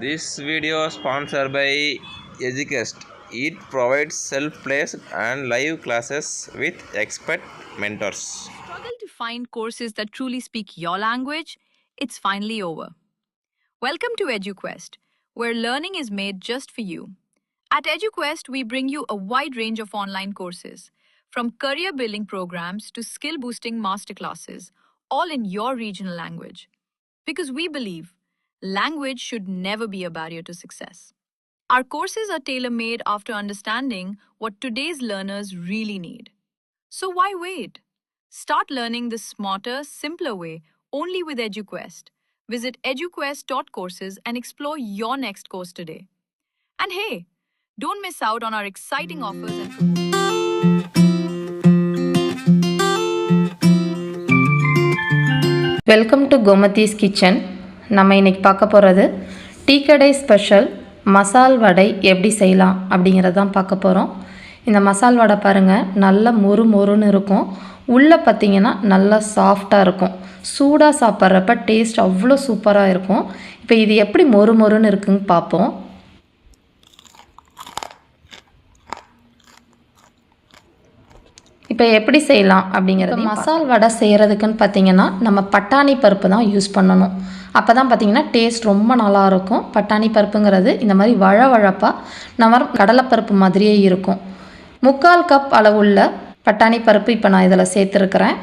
This video is sponsored by Eduquest. It provides self-paced and live classes with expert mentors. Struggle to find courses that truly speak your language? It's finally over. Welcome to EduQuest, where learning is made just for you. At EduQuest, we bring you a wide range of online courses, from career building programs to skill boosting masterclasses, all in your regional language. Because we believe language should never be a barrier to success. Our courses are tailor made after understanding what today's learners really need. So why wait? Start learning the smarter, simpler way only with EduQuest. Visit eduquest.courses and explore your next course today. And hey, don't miss out on our exciting offers and promotions. Welcome to Gomathi's kitchen. நம்ம இன்றைக்கி பார்க்க போகிறது tea கடை special மசால் வடை எப்படி செய்யலாம் அப்படிங்கிறது தான் பார்க்க போகிறோம். இந்த மசால் வடை பாருங்கள், நல்ல மொறு மொறுன்னு இருக்கும். உள்ளே பார்த்திங்கன்னா நல்லா சாஃப்டாக இருக்கும். சூடாக சாப்பிட்றப்ப டேஸ்ட் அவ்வளோ சூப்பராக இருக்கும். இப்போ இது எப்படி மொறு மொறுன்னு இருக்குன்னு பார்ப்போம். இப்போ எப்படி செய்யலாம் அப்படிங்கிறது. மசால் வடை செய்கிறதுக்குன்னு பார்த்திங்கன்னா நம்ம பட்டாணி பருப்பு தான் யூஸ் பண்ணணும். அப்போ தான் பார்த்திங்கன்னா டேஸ்ட் ரொம்ப நல்லாயிருக்கும். பட்டாணி பருப்புங்கிறது இந்த மாதிரி வழவழப்பாக நம்ம கடலைப்பருப்பு மாதிரியே இருக்கும். 3/4 கப் அளவுள்ள பட்டாணி பருப்பு இப்போ நான் இதில் சேர்த்துருக்கிறேன்.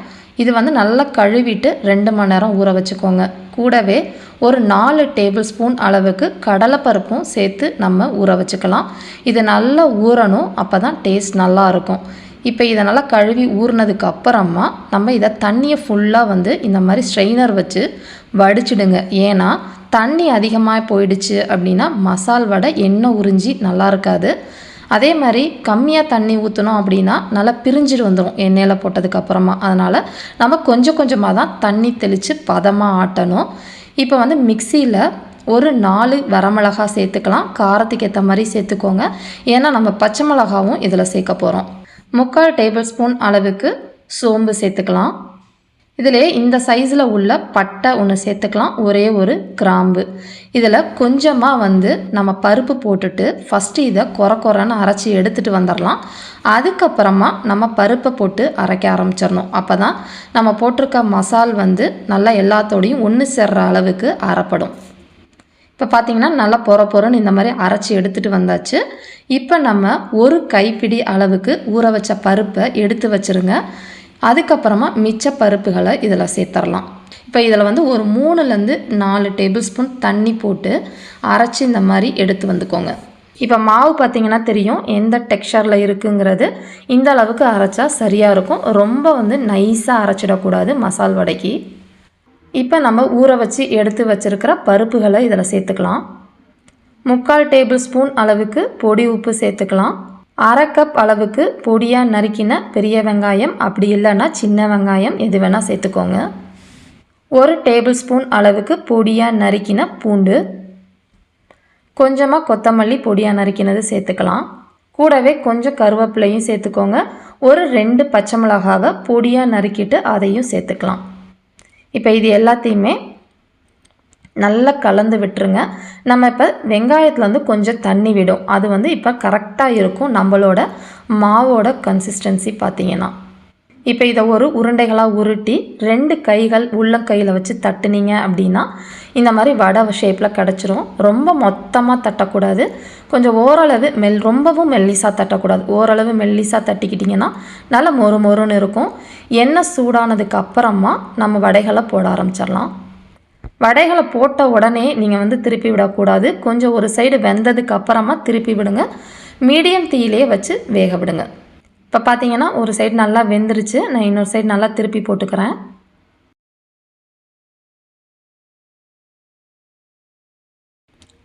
இது வந்து நல்லா கழுவிட்டு 2 மணி நேரம் ஊற வச்சுக்கோங்க. கூடவே ஒரு 4 டேபிள் ஸ்பூன் அளவுக்கு கடலைப்பருப்பும் சேர்த்து நம்ம ஊற வச்சுக்கலாம். இது நல்லா ஊறணும், அப்போ தான் டேஸ்ட் நல்லாயிருக்கும். இப்போ இதை நல்லா கழுவி ஊறினதுக்கு அப்புறமா நம்ம இதை தண்ணியை ஃபுல்லாக வந்து இந்த மாதிரி ஸ்ட்ரெயினர் வச்சு வடிச்சிடுங்க. ஏன்னா தண்ணி அதிகமாக போயிடுச்சு அப்படின்னா மசால் வடை எண்ணெய் உறிஞ்சி நல்லா இருக்காது. அதே மாதிரி கம்மியாக தண்ணி ஊற்றணும் அப்படின்னா நல்லா பிரிஞ்சிட்டு வந்துடும் எண்ணெயில் போட்டதுக்கப்புறமா. அதனால் நம்ம கொஞ்சம் கொஞ்சமாக தான் தண்ணி தெளித்து பதமாக ஆட்டணும். இப்போ வந்து மிக்சியில் ஒரு 4 வரமிளகா சேர்த்துக்கலாம். காரத்துக்கு ஏற்ற மாதிரி சேர்த்துக்கோங்க. ஏன்னா நம்ம பச்சை மிளகாவும் இதில் சேர்க்க போகிறோம். 3/4 டேபிள் ஸ்பூன் அளவுக்கு சோம்பு சேர்த்துக்கலாம். இதிலே இந்த சைஸில் உள்ள பட்டை ஒன்று சேர்த்துக்கலாம். ஒரே ஒரு கிராம்பு. இதில் கொஞ்சமாக வந்து நம்ம பருப்பு போட்டுட்டு ஃபஸ்ட்டு இதை கொரன்னு அரைச்சி எடுத்துகிட்டு வந்துடலாம். அதுக்கப்புறமா நம்ம பருப்பை போட்டு அரைக்க ஆரம்பிச்சிடணும். அப்போ தான் நம்ம போட்டிருக்க மசால் வந்து நல்லா எல்லாத்தோடையும் ஒன்று சேர்ற அளவுக்கு அரைப்படும். இப்போ பார்த்திங்கன்னா நல்லா பொறன்னு இந்த மாதிரி அரைச்சி எடுத்துகிட்டு வந்தாச்சு. இப்போ நம்ம ஒரு கைப்பிடி அளவுக்கு ஊற வச்ச பருப்பை எடுத்து வச்சுருங்க. அதுக்கப்புறமா மிச்ச பருப்புகளை இதில் சேர்த்துடலாம். இப்போ இதில் வந்து ஒரு 3லேருந்து 4 டேபிள் ஸ்பூன் தண்ணி போட்டு அரைச்சி இந்த மாதிரி எடுத்து வந்துக்கோங்க. இப்போ மாவு பார்த்திங்கன்னா தெரியும் எந்த டெக்ஸ்சரில் இருக்குங்கிறது. இந்த அளவுக்கு அரைச்சா சரியாக இருக்கும். ரொம்ப வந்து நைஸாக அரைச்சிடக்கூடாது மசால் வடைக்கு. இப்போ நம்ம ஊற வச்சு எடுத்து வச்சுருக்கிற பருப்புகளை இதில் சேர்த்துக்கலாம். 3/4 டேபிள் ஸ்பூன் அளவுக்கு பொடி உப்பு சேர்த்துக்கலாம். 1/2 கப் அளவுக்கு பொடியாக நறுக்கின பெரிய வெங்காயம், அப்படி இல்லைன்னா சின்ன வெங்காயம் எது வேணால் சேர்த்துக்கோங்க. 1 டேபிள் ஸ்பூன் அளவுக்கு பொடியாக நறுக்கின பூண்டு, கொஞ்சமாக கொத்தமல்லி பொடியாக நறுக்கினது சேர்த்துக்கலாம். கூடவே கொஞ்சம் கருவேப்பிலையும் சேர்த்துக்கோங்க. ஒரு 2 பச்சை மிளகாவை பொடியாக நறுக்கிட்டு அதையும் சேர்த்துக்கலாம். இப்போ இது எல்லாத்தையுமே நல்லா கலந்து விட்டுருங்க. நம்ம இப்போ வெங்காயத்தில் வந்து கொஞ்சம் தண்ணி விடும். அது வந்து இப்போ கரெக்டாக இருக்கும் நம்மளோட மாவோட கன்சிஸ்டன்சி பார்த்திங்கன்னா. இப்போ இதை ஒரு உருண்டைகளாக உருட்டி 2 கைகள் உள்ளங்கையில் வச்சு தட்டுனீங்க அப்படின்னா இந்த மாதிரி வடை ஷேப்பில் கிடச்சிரும். ரொம்ப மொத்தமாக தட்டக்கூடாது. கொஞ்சம் ஓரளவு ரொம்பவும் மெல்லிசாக தட்டக்கூடாது. ஓரளவு மெல்லிசாக தட்டிக்கிட்டிங்கன்னா நல்லா மொறு மொறுன்னு இருக்கும். எண்ணெய் சூடானதுக்கு அப்புறமா நம்ம வடைகளை போட ஆரம்பிச்சிடலாம். வடைகளை போட்ட உடனே நீங்கள் வந்து திருப்பி விடக்கூடாது. கொஞ்சம் ஒரு சைடு வெந்ததுக்கு அப்புறமா திருப்பி விடுங்க. மீடியம் தீயிலே வச்சு வேக விடுங்க. இப்போ பார்த்தீங்கன்னா ஒரு சைடு நல்லா வெந்துருச்சு. நான் இன்னொரு சைடு நல்லா திருப்பி போட்டுக்கிறேன்.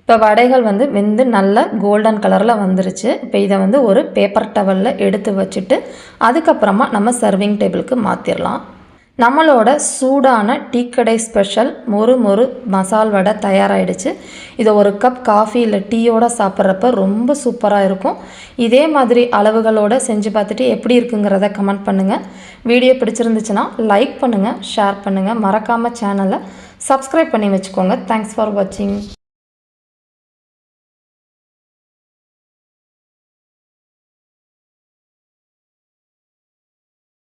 இப்போ வடைகள் வந்து வெந்து நல்ல கோல்டன் கலரில் வந்துருச்சு. இப்போ இதை வந்து ஒரு பேப்பர் டவலில் எடுத்து வச்சுட்டு அதுக்கப்புறமா நம்ம சர்விங் டேபிளுக்கு மாற்றிடலாம். நம்மளோட சூடான டீ கடை ஸ்பெஷல் மொறு மொறு மசால் வடை தயாராகிடுச்சு. இதை ஒரு கப் காஃபி இல்லை டீயோடு சாப்பிட்றப்ப ரொம்ப சூப்பராக இருக்கும். இதே மாதிரி அளவுகளோடு செஞ்சு பார்த்துட்டு எப்படி இருக்குங்கிறத கமெண்ட் பண்ணுங்கள். வீடியோ பிடிச்சிருந்துச்சுன்னா லைக் பண்ணுங்கள், ஷேர் பண்ணுங்கள். மறக்காமல் சேனலை சப்ஸ்கிரைப் பண்ணி வச்சுக்கோங்க. தேங்க்ஸ் ஃபார் வாட்சிங்.